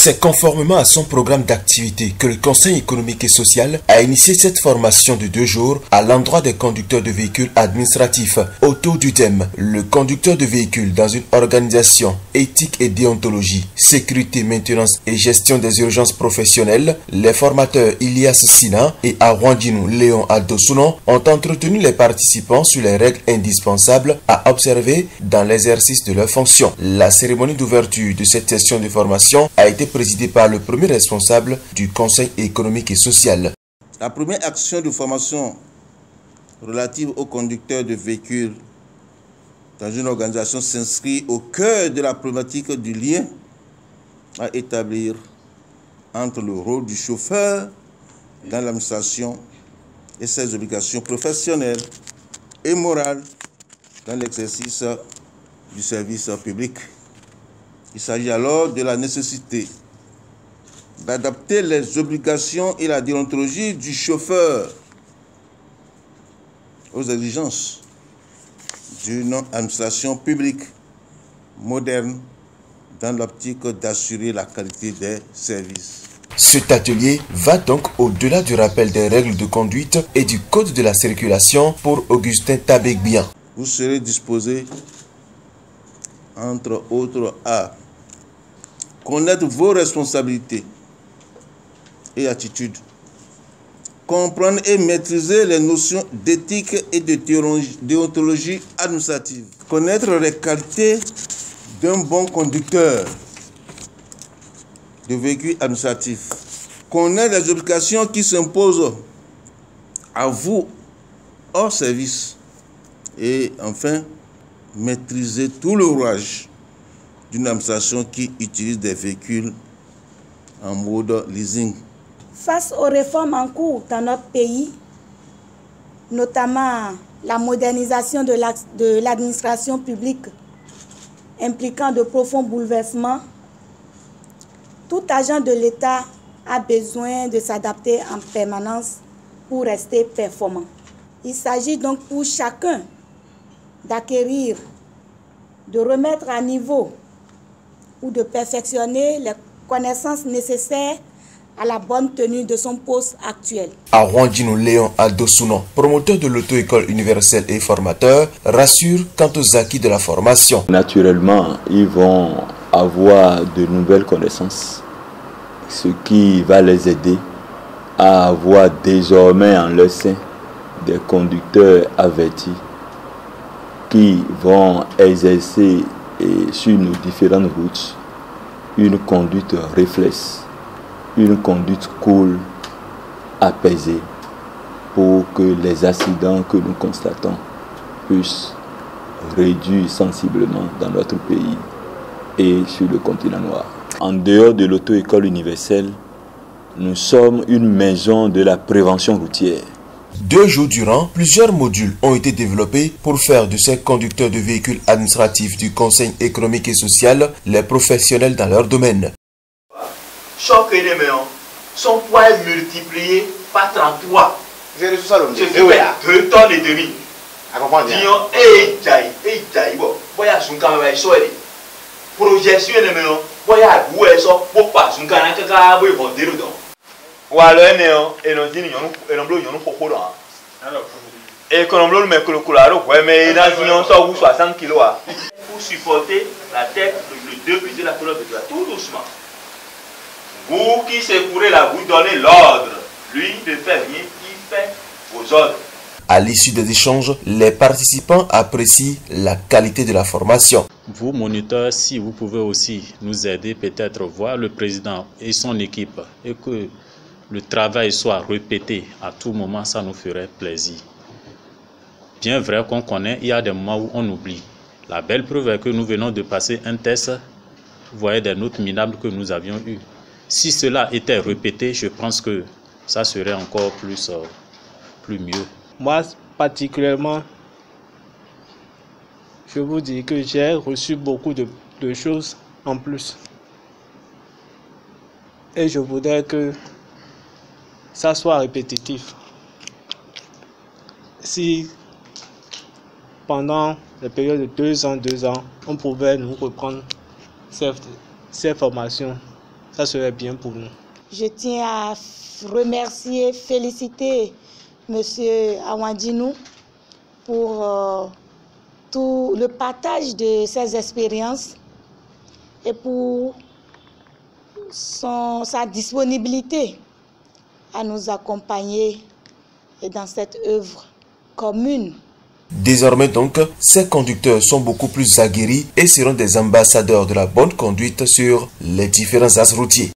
C'est conformément à son programme d'activité que le Conseil économique et social a initié cette formation de 2 jours à l'endroit des conducteurs de véhicules administratifs autour du thème « Le conducteur de véhicules dans une organisation, éthique et déontologie, sécurité, maintenance et gestion des urgences professionnelles ». Les formateurs Ilias Sina et Arwandjinou Léon Adosounon ont entretenu les participants sur les règles indispensables à observer dans l'exercice de leurs fonctions. La cérémonie d'ouverture de cette session de formation a été présidée par le premier responsable du Conseil économique et social. La première action de formation relative aux conducteurs de véhicules dans une organisation s'inscrit au cœur de la problématique du lien à établir entre le rôle du chauffeur dans l'administration et ses obligations professionnelles et morales dans l'exercice du service public. Il s'agit alors de la nécessité d'adapter les obligations et la déontologie du chauffeur aux exigences d'une administration publique moderne dans l'optique d'assurer la qualité des services. Cet atelier va donc au-delà du rappel des règles de conduite et du code de la circulation pour Augustin Tabegbian. Vous serez disposé, entre autres, à connaître vos responsabilités et attitudes, comprendre et maîtriser les notions d'éthique et de déontologie administrative, connaître les qualités d'un bon conducteur de véhicules administratifs, connaître les obligations qui s'imposent à vous hors service et enfin maîtriser tout l'ouvrage d'une administration qui utilise des véhicules en mode leasing. Face aux réformes en cours dans notre pays, notamment la modernisation de l'administration publique impliquant de profonds bouleversements, tout agent de l'État a besoin de s'adapter en permanence pour rester performant. Il s'agit donc pour chacun d'acquérir, de remettre à niveau ou de perfectionner les connaissances nécessaires à la bonne tenue de son poste actuel. Arwandjinou Léon Adosounon, promoteur de l'auto-école universelle et formateur, rassure quant aux acquis de la formation. Naturellement, ils vont avoir de nouvelles connaissances, ce qui va les aider à avoir désormais en leur sein des conducteurs avertis qui vont exercer sur nos différentes routes une conduite réflexe, une conduite cool, apaisée, pour que les accidents que nous constatons puissent réduire sensiblement dans notre pays et sur le continent noir. En dehors de l'auto-école universelle, nous sommes une maison de la prévention routière. 2 jours durant, plusieurs modules ont été développés pour faire de ces conducteurs de véhicules administratifs du Conseil économique et social les professionnels dans leur domaine. Chaque élément, son poids est multiplié par 33. J'ai reçu ça, je fais 2 tonnes et demi. Disons, projection élément, ou alors et non dit et non bleu non popo là et qu'on bleu mais que le couleur ouais mais il a dit on sort 60 kg pour supporter la tête le début de la colonne de tout doucement. Vous qui secourez là, vous donnez l'ordre, lui ne fait rien, il fait vos ordres. À l'issue des échanges, les participants apprécient la qualité de la formation. Vous, moniteurs, si vous pouvez aussi nous aider, peut-être voir le président et son équipe et que le travail soit répété à tout moment, ça nous ferait plaisir. Bien vrai qu'on connaît, il y a des moments où on oublie. La belle preuve est que nous venons de passer un test, vous voyez des notes minables que nous avions eues. Si cela était répété, je pense que ça serait encore plus mieux. Moi, particulièrement, je vous dis que j'ai reçu beaucoup de choses en plus. Et je voudrais que ça soit répétitif. Si pendant la période de 2 ans, on pouvait nous reprendre ces formations, ça serait bien pour nous. Je tiens à remercier, féliciter M. Awandinou pour tout le partage de ses expériences et pour sa disponibilité à nous accompagner dans cette œuvre commune. Désormais donc, ces conducteurs sont beaucoup plus aguerris et seront des ambassadeurs de la bonne conduite sur les différents axes routiers.